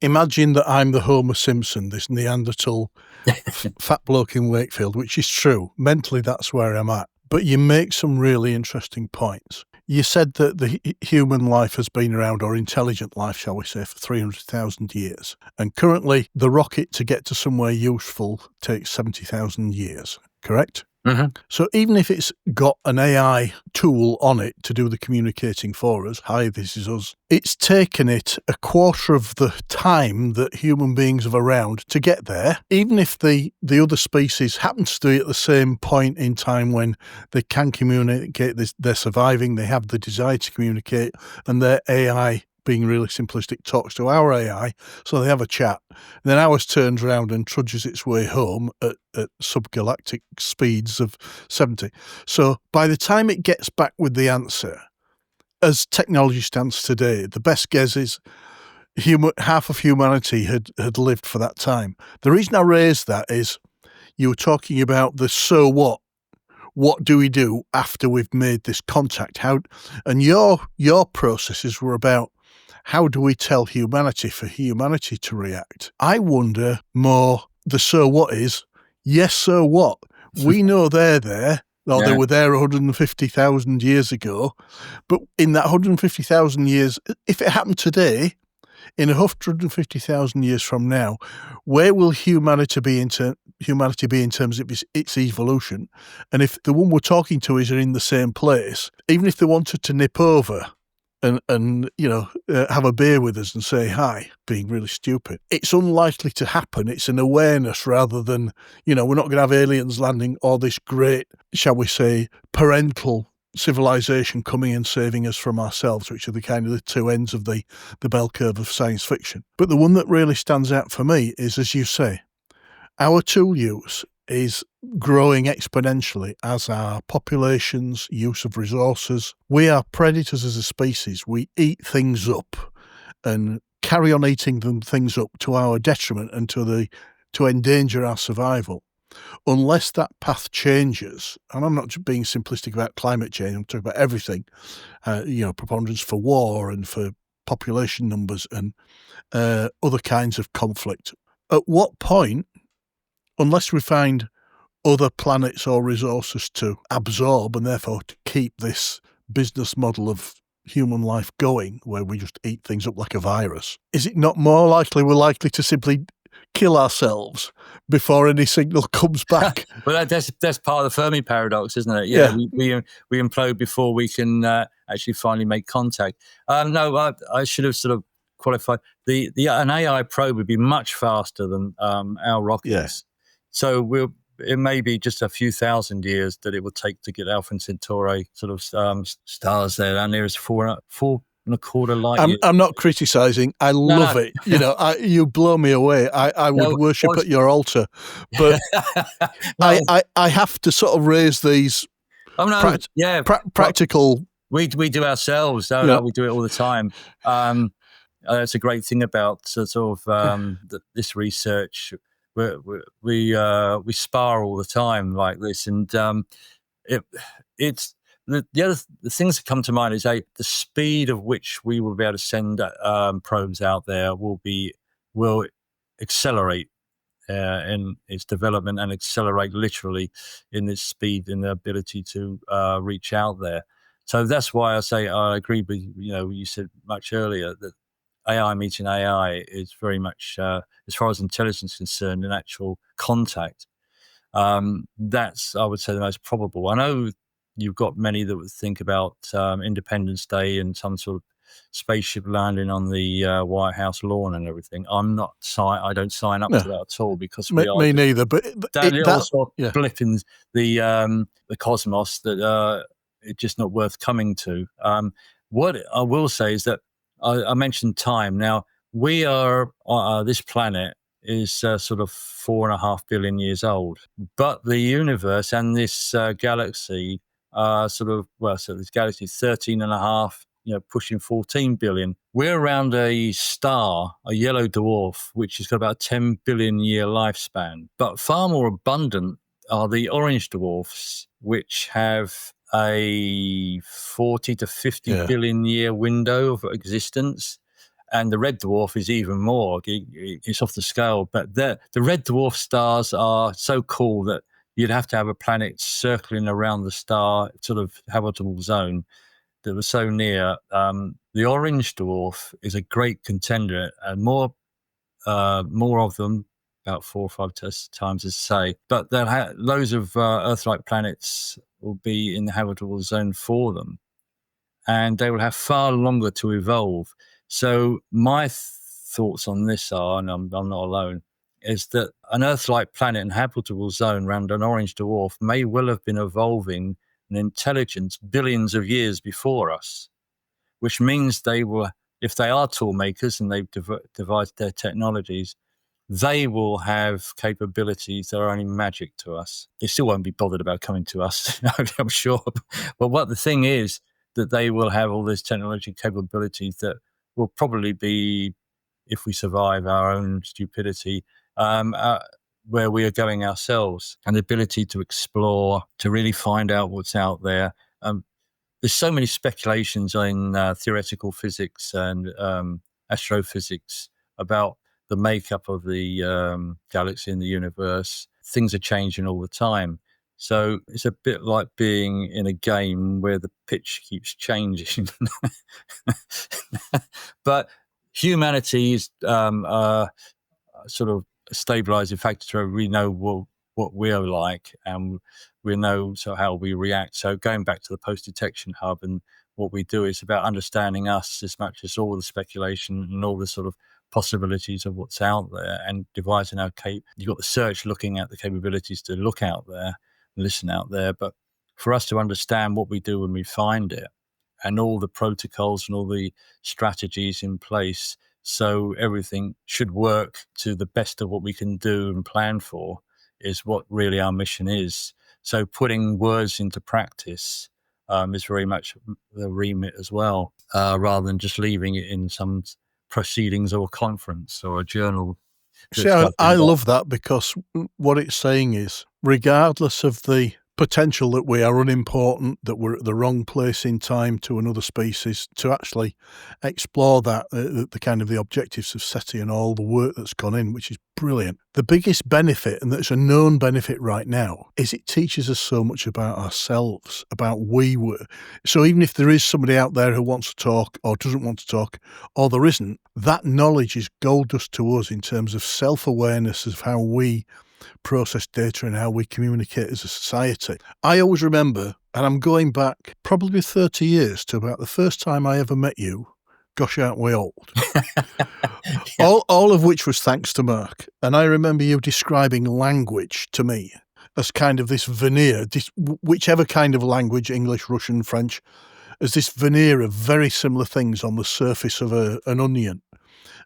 Imagine that I'm the Homer Simpson, this Neanderthal fat bloke in Wakefield, which is true. Mentally, that's where I'm at. But you make some really interesting points. You said that the human life has been around, or intelligent life, shall we say, for 300,000 years. And currently, the rocket to get to somewhere useful takes 70,000 years, correct? Mm-hmm. So even if it's got an AI tool on it to do the communicating for us, hi, this is us, it's taken it a quarter of the time that human beings have around to get there. Even if the other species happens to be at the same point in time when they can communicate, they're surviving, they have the desire to communicate, and their AI, being really simplistic, talks to our AI, so they have a chat. And then ours turns around and trudges its way home at subgalactic speeds of 70. So by the time it gets back with the answer, as technology stands today, the best guess is half of humanity had lived for that time. The reason I raised that is you were talking about the so what. What do we do after we've made this contact? And your processes were about, how do we tell humanity for humanity to react? I wonder more, the so what is, yes, so what? We know they're there, or they were there 150,000 years ago, but in that 150,000 years, if it happened today, in 150,000 years from now, where will humanity be in terms of its evolution? And if the one we're talking to is in the same place, even if they wanted to nip over and have a beer with us and say hi, being really stupid, it's unlikely to happen. It's an awareness rather than, we're not going to have aliens landing or this great, shall we say, parental civilization coming and saving us from ourselves, which are the kind of the two ends of the bell curve of science fiction. But the one that really stands out for me is, as you say, our tool use is growing exponentially as our population's use of resources. We are predators as a species. We eat things up and carry on eating things up to our detriment and to endanger our survival. Unless that path changes, and I'm not being simplistic about climate change, I'm talking about everything, preponderance for war and for population numbers and other kinds of conflict. At what point, unless we find other planets or resources to absorb and therefore to keep this business model of human life going, where we just eat things up like a virus, is it not more likely we're likely to simply kill ourselves before any signal comes back? Well, that's part of the Fermi paradox, isn't it? Yeah. We implode before we can actually finally make contact. No, I should have sort of qualified. An AI probe would be much faster than our rockets. Yes. So it may be just a few thousand years that it will take to get Alpha and Centauri sort of stars there. And there's 4.25 light years. I'm not criticising. I love it. You blow me away. I would worship at your altar, but I have to sort of raise these practical. We do ourselves. No, we do it all the time. That's a great thing about this research. We spar all the time like this, and it's The things that come to mind is the speed of which we will be able to send probes out there will accelerate in its development, and accelerate literally in its speed and the ability to reach out there. So that's why I say I agree with you said much earlier that AI meeting AI is very much, as far as intelligence is concerned, an actual contact. That's, I would say, the most probable. I know you've got many that would think about Independence Day and some sort of spaceship landing on the White House lawn and everything. I don't sign up to that at all, because me neither. But that little sort of blip in the cosmos that it's just not worth coming to. What I will say is that I mentioned time. Now, we are this planet is sort of 4.5 billion years old, but the universe and this galaxy are so this galaxy is 13.5, pushing 14 billion. We're around a star, a yellow dwarf, which has got about a 10 billion year lifespan. But far more abundant are the orange dwarfs, which have a 40 to 50 billion year window of existence. And the red dwarf is even more. It's off the scale. But the red dwarf stars are so cool that you'd have to have a planet circling around the star, sort of habitable zone, that was so near. The orange dwarf is a great contender, and more of them, about 4 or 5 times as say. But they'll have loads of Earth-like planets will be in the habitable zone for them, and they will have far longer to evolve. So my thoughts on this are, and I'm not alone, is that an Earth-like planet and habitable zone around an orange dwarf may well have been evolving an intelligence billions of years before us, which means they will, if they are tool makers and they've devised their technologies, they will have capabilities that are only magic to us. They still won't be bothered about coming to us, I'm sure. But what the thing is, that they will have all this technology capabilities that will probably be, if we survive our own stupidity, where we are going ourselves, and the ability to explore, to really find out what's out there. There's so many speculations in theoretical physics and astrophysics about the makeup of the galaxy and the universe. Things are changing all the time. So it's a bit like being in a game where the pitch keeps changing. But humanity is sort of a stabilizing factor. So we know what we're like, and we know how we react. So going back to the Post-Detection Hub, and what we do is about understanding us as much as all the speculation and all the sort of possibilities of what's out there, and devising our you've got the search looking at the capabilities to look out there, listen out there, but for us to understand what we do when we find it, and all the protocols and all the strategies in place, so everything should work to the best of what we can do and plan for, is what really our mission is. So putting words into practice is very much the remit as well, rather than just leaving it in some proceedings or conference or a journal. See, I love that, because what it's saying is, regardless of the potential that we are unimportant, that we're at the wrong place in time to another species, to actually explore that, the kind of the objectives of SETI and all the work that's gone in, which is brilliant. The biggest benefit, and that's a known benefit right now, is it teaches us so much about ourselves, about we were. So even if there is somebody out there who wants to talk or doesn't want to talk, or there isn't, that knowledge is gold dust to us in terms of self-awareness of how we process data and how we communicate as a society. I always remember, and I'm going back probably 30 years to about the first time I ever met you. Gosh, aren't we old? Yeah. All of which was thanks to Mark. And I remember you describing language to me as kind of this veneer, whichever kind of language, English, Russian, French, as this veneer of very similar things on the surface of an onion.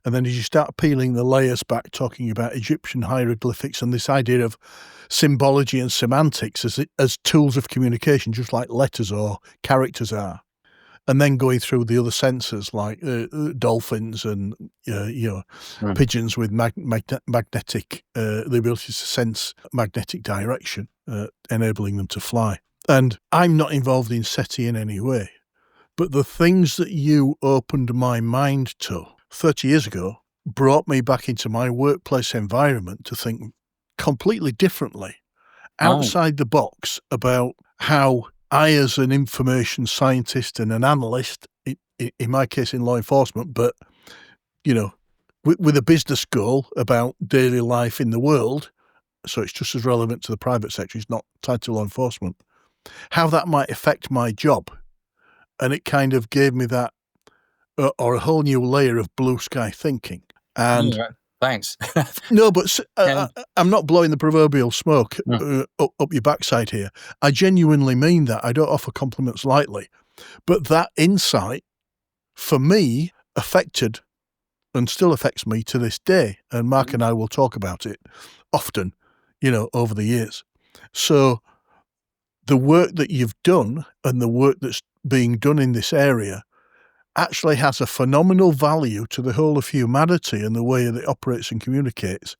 And then as you start peeling the layers back, talking about Egyptian hieroglyphics and this idea of symbology and semantics as tools of communication, just like letters or characters are. And then going through the other senses like dolphins and pigeons with magnetic, the ability to sense magnetic direction, enabling them to fly. And I'm not involved in SETI in any way. But the things that you opened my mind to 30 years ago brought me back into my workplace environment to think completely differently, outside the box, about how I, as an information scientist and an analyst, in my case in law enforcement, but, you know, with a business goal about daily life in the world, so it's just as relevant to the private sector, it's not tied to law enforcement, how that might affect my job. And it kind of gave me that, or a whole new layer of blue sky thinking. And thanks. no, but I'm not blowing the proverbial smoke up your backside here. I genuinely mean that. I don't offer compliments lightly. But that insight, for me, affected and still affects me to this day. And Mark and I will talk about it often, over the years. So the work that you've done and the work that's being done in this area actually has a phenomenal value to the whole of humanity and the way that it operates and communicates,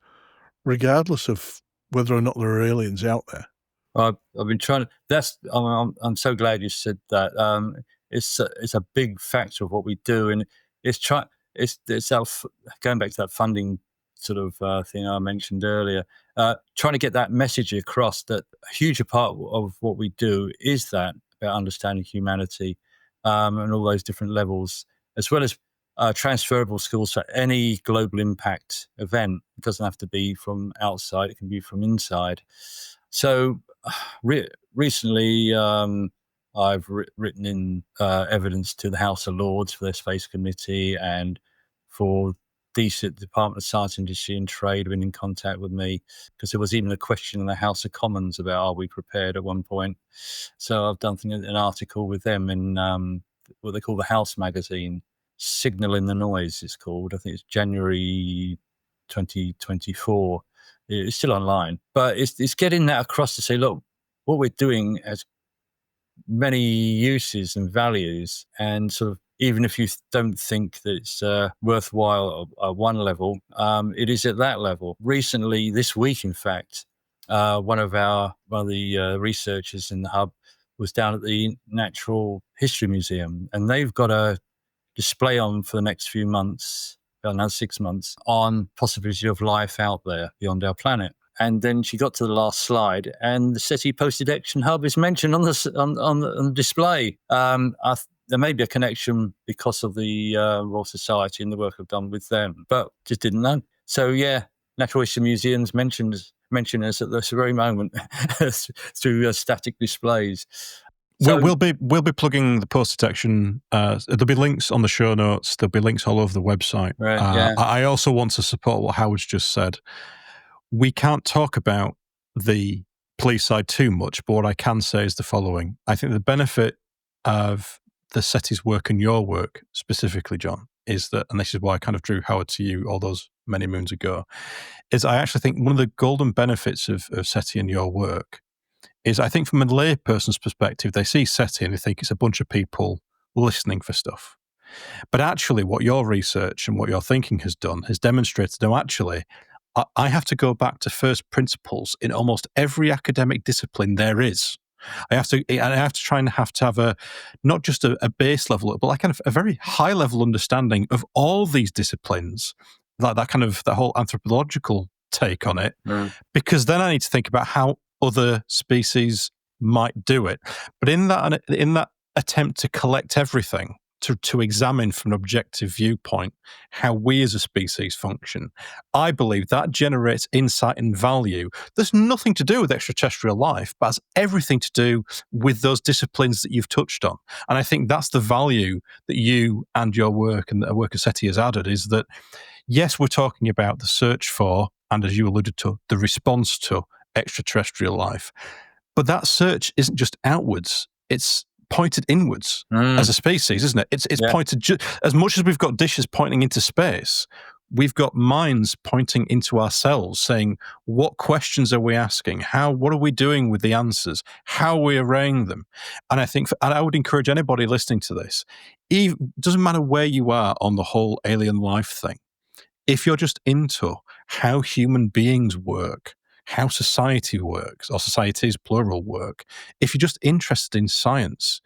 regardless of whether or not there are aliens out there. I've been trying to. I'm so glad you said that. It's a big factor of what we do, and it's going back to that funding sort of thing I mentioned earlier. Trying to get that message across that a huge part of what we do is that about understanding humanity and all those different levels, as well as transferable skills for any global impact event. It doesn't have to be from outside; it can be from inside. So recently, I've written in evidence to the House of Lords for their Space Committee, and for DSIT, Department of Science, Industry and Trade, have been in contact with me, because there was even a question in the House of Commons about, are we prepared, at one point. So I've done an article with them in what they call the House magazine, Signal in the Noise it's called. I think it's January 2024. It's still online, but it's getting that across to say, look, what we're doing has many uses and values, and sort of, even if you don't think that it's worthwhile at one level, it is at that level. Recently, this week, in fact, one of the researchers in the hub was down at the Natural History Museum, and they've got a display on for the next few months, about another 6 months, on possibility of life out there beyond our planet. And then she got to the last slide, and the SETI Post-Detection Hub is mentioned on the display. There may be a connection because of the Royal Society and the work I've done with them, but just didn't know. So yeah, Natural History Museums mention us at this very moment through static displays. So we'll be plugging the post-detection. There'll be links on the show notes. There'll be links all over the website. Right, yeah. I also want to support what Howard's just said. We can't talk about the police side too much, but what I can say is the following. I think the benefit of the SETI's work and your work specifically, John, is that, and this is why I kind of drew Howard to you all those many moons ago, is I actually think one of the golden benefits of SETI and your work is, I think from a lay person's perspective, they see SETI and they think it's a bunch of people listening for stuff. But actually what your research and what your thinking has done has demonstrated, no, actually, I have to go back to first principles in almost every academic discipline there is. I have to try and have a, not just a base level, but like kind of a very high level understanding of all these disciplines, like that kind of the whole anthropological take on it, because then I need to think about how other species might do it. But in that attempt to collect everything, to examine from an objective viewpoint how we as a species function, I believe that generates insight and value. There's nothing to do with extraterrestrial life, but has everything to do with those disciplines that you've touched on. And I think that's the value that you and your work and the work of SETI has added, is that, yes, we're talking about the search for, and as you alluded to, the response to extraterrestrial life. But that search isn't just outwards, it's pointed inwards as a species, isn't it? It's pointed, as much as we've got dishes pointing into space, we've got minds pointing into ourselves, saying, what questions are we asking? What are we doing with the answers? How are we arraying them? And I think, and I would encourage anybody listening to this, it doesn't matter where you are on the whole alien life thing, if you're just into how human beings work, how society works, or societies, plural, work, if you're just interested in science,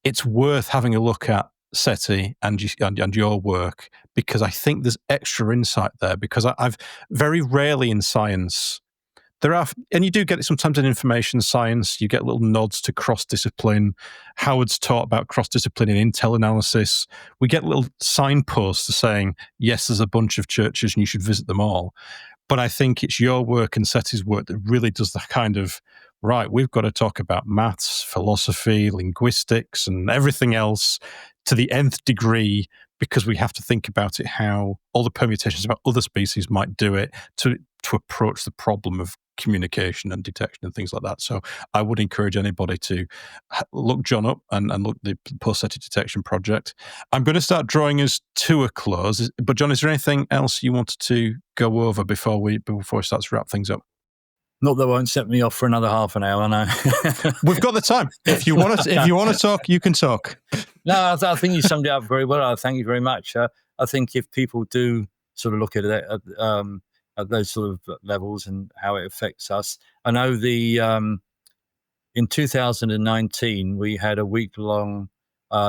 it's worth having a look at SETI and your work, because I think there's extra insight there, because I've very rarely in science, and you do get it sometimes in information science, you get little nods to cross-discipline. Howard's taught about cross-discipline in intel analysis. We get little signposts saying, yes, there's a bunch of churches and you should visit them all. But I think it's your work and SETI's work that really does the kind of, right, we've got to talk about maths, philosophy, linguistics, and everything else to the nth degree, because we have to think about it, how all the permutations about other species might do it to approach the problem of communication and detection and things like that. So I would encourage anybody to look John up and look the Post-SETI Detection Project. I'm going to start drawing us to a close, but John, is there anything else you wanted to go over before we start to wrap things up? Not that won't set me off for another half an hour, no. We've got the time. If you want to talk, you can talk. No, I think you summed it up very well. Thank you very much. I think if people do sort of look at it at those sort of levels and how it affects us, I know in 2019 we had a week-long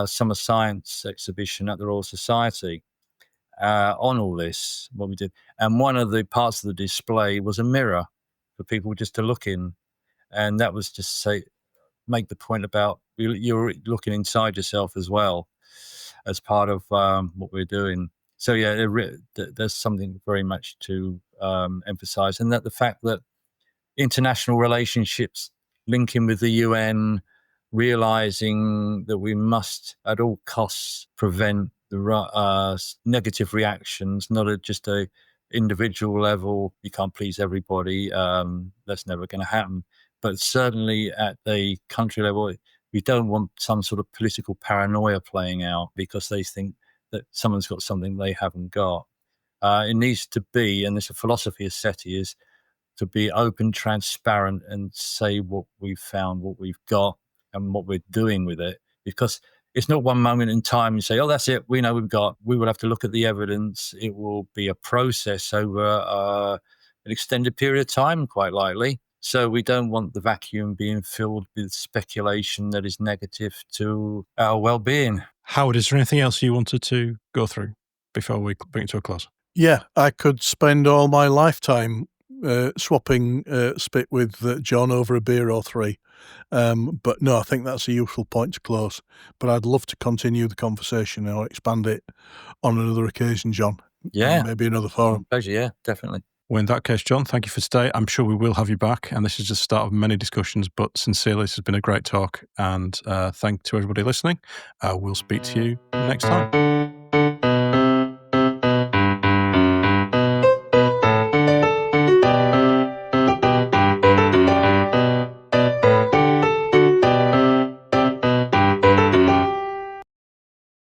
summer science exhibition at the Royal Society on all this, what we did, and one of the parts of the display was a mirror for people just to look in, and that was just make the point about you're looking inside yourself as well as part of what we're doing. So yeah, there's something very much to emphasize, and that the fact that international relationships linking with the UN, realizing that we must at all costs prevent the negative reactions, not at just a individual level. You can't please everybody. That's never going to happen. But certainly at the country level, we don't want some sort of political paranoia playing out because they think that someone's got something they haven't got. It needs to be, and there's a philosophy of SETI, is to be open, transparent, and say what we've found, what we've got, and what we're doing with it. Because it's not one moment in time you say, oh, that's it, we know we've got. We will have to look at the evidence. It will be a process over an extended period of time, quite likely. So we don't want the vacuum being filled with speculation that is negative to our well-being. Howard, is there anything else you wanted to go through before we bring it to a close? Yeah, I could spend all my lifetime swapping spit with John over a beer or three. But no, I think that's a useful point to close. But I'd love to continue the conversation or expand it on another occasion, John. Yeah. Maybe another forum. Pleasure, yeah, definitely. Well, in that case, John, thank you for today. I'm sure we will have you back, and this is just the start of many discussions, but sincerely, this has been a great talk, and thank to everybody listening. We'll speak to you next time.